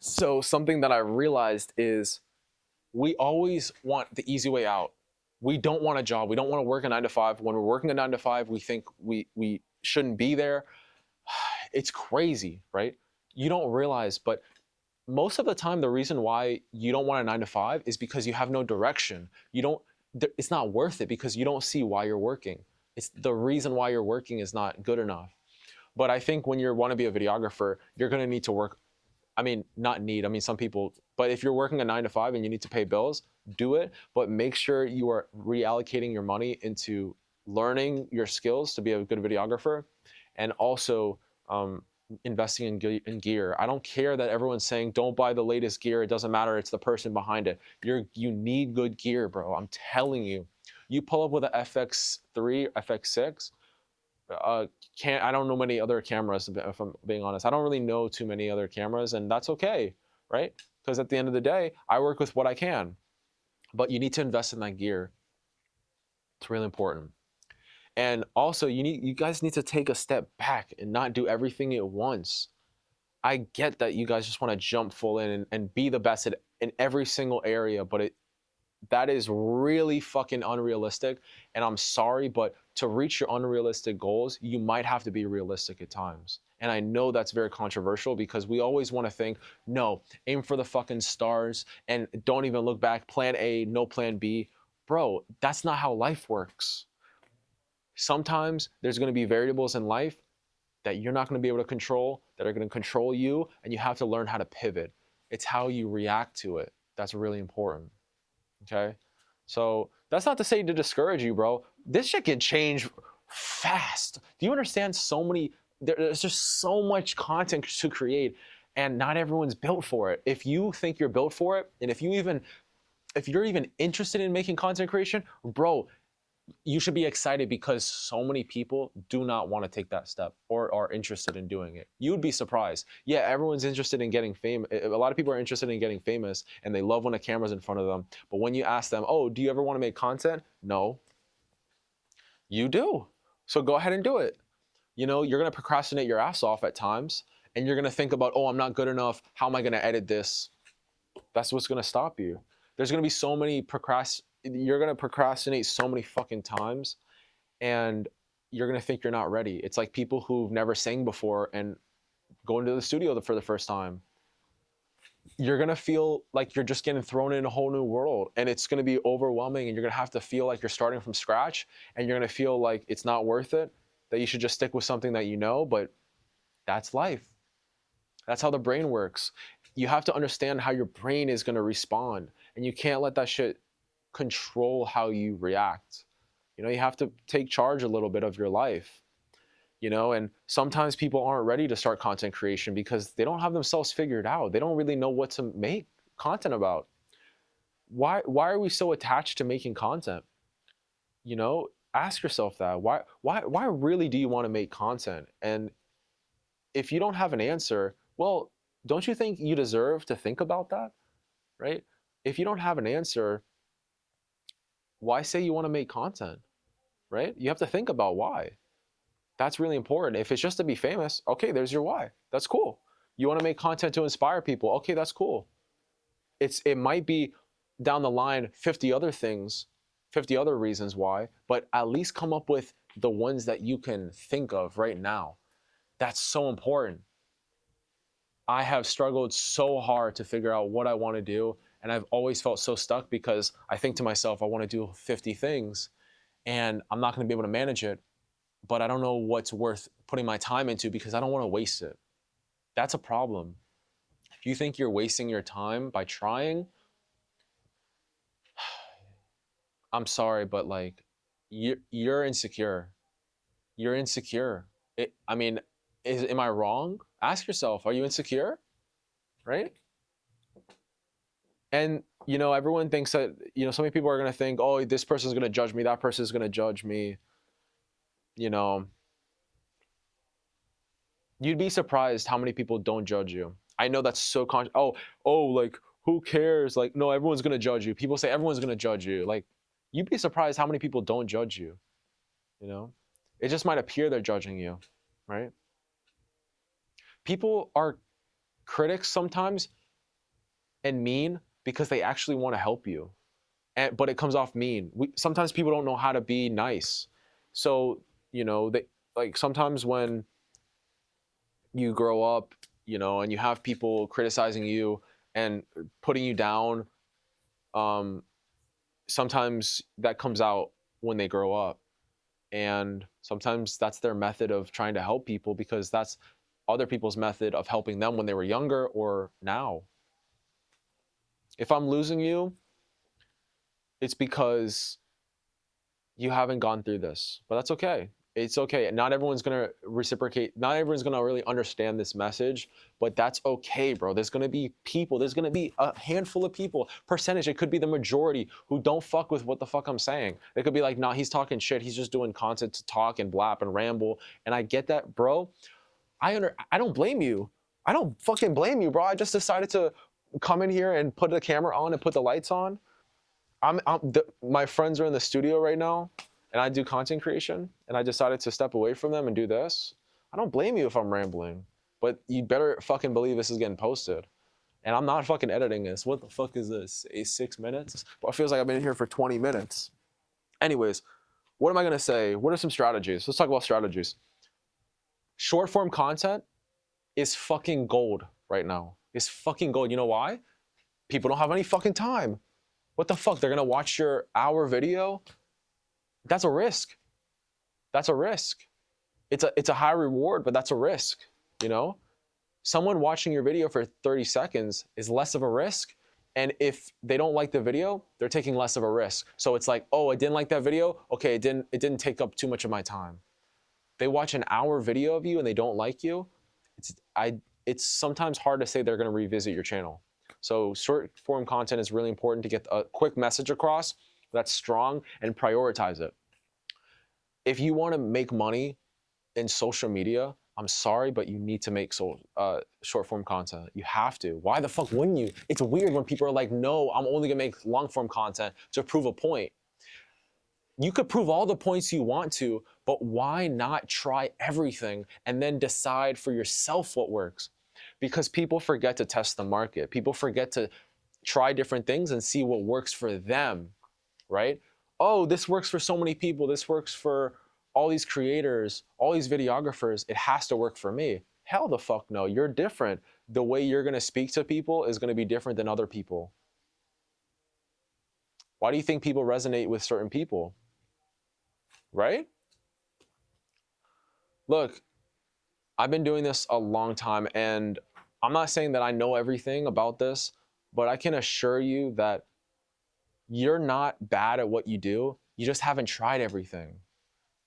So something that I realized is we always want the easy way out. We don't want a job. We don't want to work a 9 to 5. When we're working a 9 to 5, we think we shouldn't be there. It's crazy, right? You don't realize, but most of the time, the reason why you don't want a 9 to 5 is because you have no direction. You don't. It's not worth it because you don't see why you're working. It's the reason why you're working is not good enough. But I think when you want to be a videographer, you're going to need to work. I mean, not need. I mean, some people, but if you're working a 9 to 5 and you need to pay bills, do it. But make sure you are reallocating your money into learning your skills to be a good videographer, and also investing in gear. I don't care that everyone's saying don't buy the latest gear. It doesn't matter. It's the person behind it. You need good gear, bro. I'm telling you. You pull up with an FX3, FX6. Can't I don't know many other cameras, if I'm being honest. I don't really know too many other cameras, and that's okay, right? Because at the end of the day, I work with what I can. But you need to invest in that gear. It's really important. And also you guys need to take a step back and not do everything at once. I get that you guys just want to jump full in and be the best in every single area, but that is really fucking unrealistic. And I'm sorry, but to reach your unrealistic goals, you might have to be realistic at times. And I know that's very controversial because we always want to think, no, aim for the fucking stars and don't even look back. Plan A, no plan B. Bro, that's not how life works. Sometimes there's going to be variables in life that you're not going to be able to control, that are going to control you, and you have to learn how to pivot. It's how you react to it. That's really important. Okay? So that's not to say to discourage you, bro. This shit can change fast. Do you understand? There's just so much content to create, and not everyone's built for it. If you think you're built for it, and if you're even interested in making content creation, bro, you should be excited because so many people do not want to take that step or are interested in doing it. You'd be surprised. Yeah, everyone's interested in getting famous. A lot of people are interested in getting famous and they love when a camera's in front of them. But when you ask them, oh, do you ever want to make content? No. You do. So go ahead and do it. You know, you're going to procrastinate your ass off at times and you're going to think about, oh, I'm not good enough. How am I going to edit this? That's what's going to stop you. There's going to be so many you're going to procrastinate so many fucking times and you're going to think you're not ready. It's like people who've never sang before and go into the studio for the first time. You're going to feel like you're just getting thrown in a whole new world and it's going to be overwhelming and you're going to have to feel like you're starting from scratch and you're going to feel like it's not worth it, that you should just stick with something that you know, but that's life. That's how the brain works. You have to understand how your brain is going to respond and you can't let that shit control how you react. You know, you have to take charge a little bit of your life, you know, and sometimes people aren't ready to start content creation because they don't have themselves figured out. They don't really know what to make content about. Why are we so attached to making content? You know, ask yourself that. Why really do you want to make content? And if you don't have an answer, well, don't you think you deserve to think about that, right? If you don't have an answer, why say you want to make content, right? You have to think about why. That's really important. If it's just to be famous, okay, there's your why. That's cool. You want to make content to inspire people, okay, that's cool. It might be down the line 50 other things, 50 other reasons why, but at least come up with the ones that you can think of right now. That's so important. I have struggled so hard to figure out what I want to do, and I've always felt so stuck because I think to myself, I want to do 50 things and I'm not going to be able to manage it, but I don't know what's worth putting my time into because I don't want to waste it. That's a problem. If you think you're wasting your time by trying, I'm sorry, but like you're insecure. You're insecure. I mean, am I wrong? Ask yourself, are you insecure? Right? And you know, everyone thinks that, you know, so many people are gonna think, oh, this person's gonna judge me, that person's gonna judge me. You know, you'd be surprised how many people don't judge you. I know that's so like who cares? Like, no, everyone's gonna judge you. People say everyone's gonna judge you. Like, you'd be surprised how many people don't judge you. You know, it just might appear they're judging you, right? People are critics sometimes and mean because they actually want to help you. But it comes off mean. Sometimes people don't know how to be nice. So, they like sometimes when you grow up, and you have people criticizing you and putting you down, um, sometimes that comes out when they grow up. And sometimes that's their method of trying to help people because that's other people's method of helping them when they were younger or now. If I'm losing you, it's because you haven't gone through this, but that's okay. It's okay. Not everyone's gonna reciprocate. Not everyone's gonna really understand this message, but that's okay, bro. There's gonna be people. There's gonna be a handful of people, percentage. It could be the majority who don't fuck with what the fuck I'm saying. It could be like, nah, he's talking shit. He's just doing content to talk and blap and ramble. And I get that, bro. I don't blame you. I don't fucking blame you, bro. I just decided to come in here and put the camera on and put the lights on. My friends are in the studio right now, and I do content creation, and I decided to step away from them and do this. I don't blame you if I'm rambling, but you better fucking believe this is getting posted. And I'm not fucking editing this. What the fuck is this? 6 minutes? Well, it feels like I've been here for 20 minutes. Anyways, what am I gonna say? What are some strategies? Let's talk about strategies. Short form content is fucking gold right now. It's fucking gold. You know why? People don't have any fucking time. What the fuck? They're gonna watch your hour video? That's a risk. That's a risk. It's a high reward, but that's a risk, you know? Someone watching your video for 30 seconds is less of a risk. And if they don't like the video, they're taking less of a risk. So it's like, oh, I didn't like that video. Okay, it didn't take up too much of my time. They watch an hour video of you and they don't like you. It's sometimes hard to say they're gonna revisit your channel. So short form content is really important to get a quick message across that's strong and prioritize it. If you want to make money in social media, I'm sorry, but you need to make short form content. You have to. Why the fuck wouldn't you? It's weird when people are like, no, I'm only gonna make long form content to prove a point. You could prove all the points you want to, but why not try everything and then decide for yourself what works? Because people forget to test the market. People forget to try different things and see what works for them, right? Oh, this works for so many people. This works for all these creators, all these videographers. It has to work for me. Hell the fuck no. You're different. The way you're going to speak to people is going to be different than other people. Why do you think people resonate with certain people? Right? Look, I've been doing this a long time, and I'm not saying that I know everything about this, but I can assure you that you're not bad at what you do. You just haven't tried everything.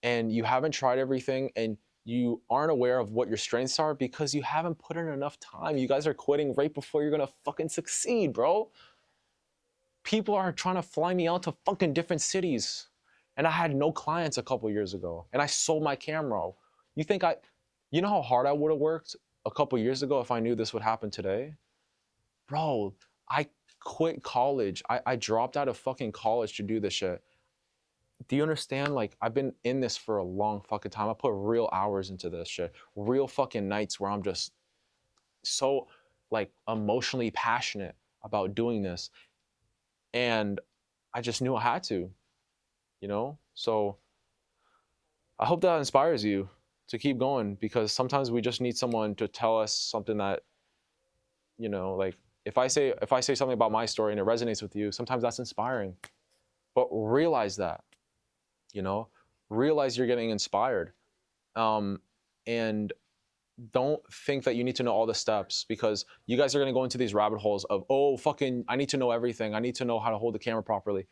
And you haven't tried everything, and you aren't aware of what your strengths are because you haven't put in enough time. You guys are quitting right before you're gonna fucking succeed, bro. People are trying to fly me out to fucking different cities. And I had no clients a couple years ago, and I sold my camera. You know how hard I would have worked a couple years ago if I knew this would happen today? Bro, I quit college. I dropped out of fucking college to do this shit. Do you understand? Like, I've been in this for a long fucking time. I put real hours into this shit. Real fucking nights where I'm just so, like, emotionally passionate about doing this. And I just knew I had to, you know? So I hope that inspires you to keep going, because sometimes we just need someone to tell us something that, like, if I say something about my story and it resonates with you, sometimes that's inspiring. But realize that, realize you're getting inspired. And don't think that you need to know all the steps, because you guys are going to go into these rabbit holes of, oh, fucking, I need to know everything. I need to know how to hold the camera properly.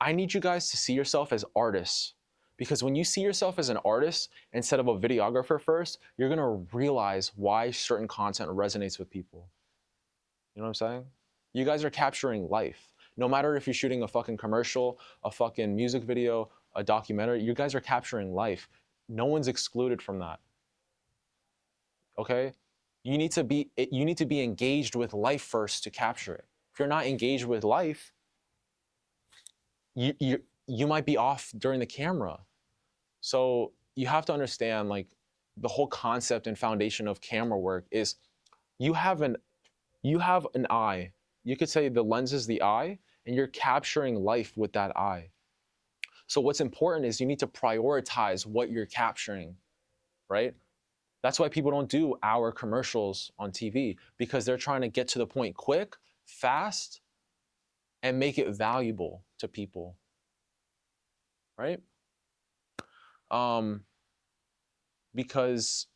I need you guys to see yourself as artists, because when you see yourself as an artist instead of a videographer first, you're going to realize why certain content resonates with people. You know what I'm saying? You guys are capturing life. No matter if you're shooting a fucking commercial, a fucking music video, a documentary, you guys are capturing life. No one's excluded from that. Okay? You need to be engaged with life first to capture it. If you're not engaged with life, you might be off during the camera. So you have to understand, like, the whole concept and foundation of camera work is you have You have an eye. You could say the lens is the eye, and you're capturing life with that eye. So what's important is you need to prioritize what you're capturing, right? That's why people don't do hour commercials on TV, because they're trying to get to the point quick, fast, and make it valuable to people, right? Because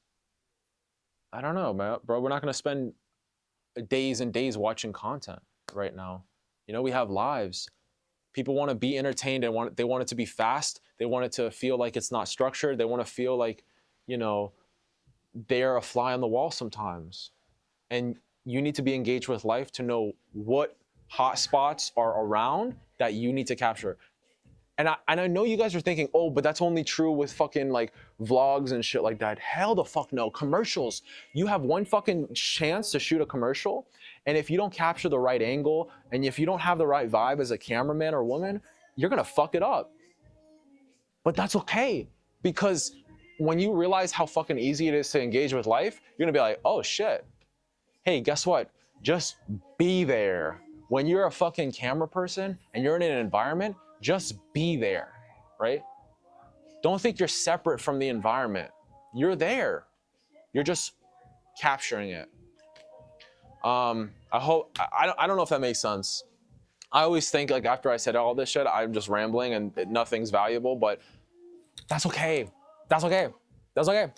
I don't know, man, bro, we're not gonna spend days and days watching content right now. You know, we have lives. People want to be entertained and they want it to be fast. They want it to feel like it's not structured. They want to feel like, you know, they're a fly on the wall sometimes. And you need to be engaged with life to know what hot spots are around that you need to capture. And I know you guys are thinking, oh, but that's only true with fucking like vlogs and shit like that. Hell the fuck no. Commercials. You have one fucking chance to shoot a commercial, and if you don't capture the right angle, and if you don't have the right vibe as a cameraman or woman, you're gonna fuck it up. But that's okay, because when you realize how fucking easy it is to engage with life, you're gonna be like, oh shit. Hey, guess what? Just be there. When you're a fucking camera person and you're in an environment, just be there, right? Don't think you're separate from the environment. You're there. You're just capturing it. I don't know if that makes sense. I always think like after I said all this shit, I'm just rambling and nothing's valuable, but that's okay. That's okay. That's okay.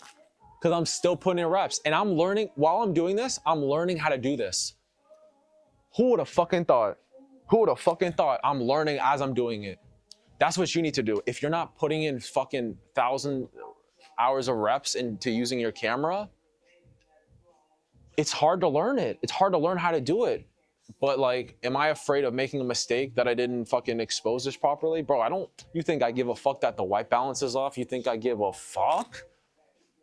Because I'm still putting in reps and I'm learning while I'm doing this, I'm learning how to do this. Who would have fucking thought? Who would have fucking thought I'm learning as I'm doing it? That's what you need to do. If you're not putting in fucking 1,000 hours of reps into using your camera, it's hard to learn it. It's hard to learn how to do it. But like, am I afraid of making a mistake that I didn't fucking expose this properly? Bro, I don't, you think I give a fuck that the white balance is off? You think I give a fuck?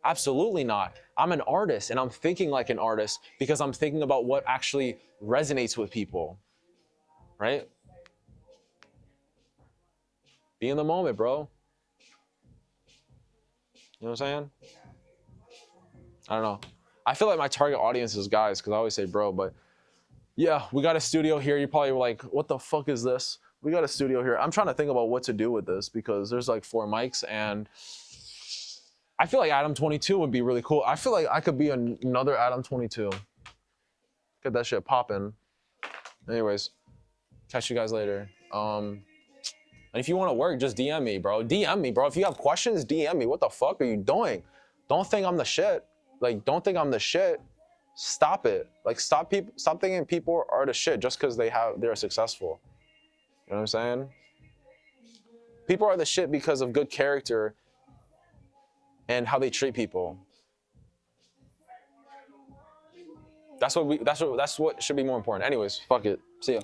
Absolutely not. I'm an artist and I'm thinking like an artist because I'm thinking about what actually resonates with people, right? Be in the moment, bro. You know what I'm saying? I don't know. I feel like my target audience is guys because I always say bro, but yeah, we got a studio here. You probably were like, what the fuck is this? We got a studio here. I'm trying to think about what to do with this because there's like 4 mics and I feel like Adam 22 would be really cool. I feel like I could be another Adam 22. Get that shit popping. Anyways, catch you guys later. And if you want to work, just DM me, bro. DM me, bro. If you have questions, DM me. What the fuck are you doing? Don't think I'm the shit. Like, don't think I'm the shit. Stop it. Like, stop thinking people are the shit just because they're successful. You know what I'm saying? People are the shit because of good character and how they treat people. That's what should be more important. Anyways, fuck it. See ya.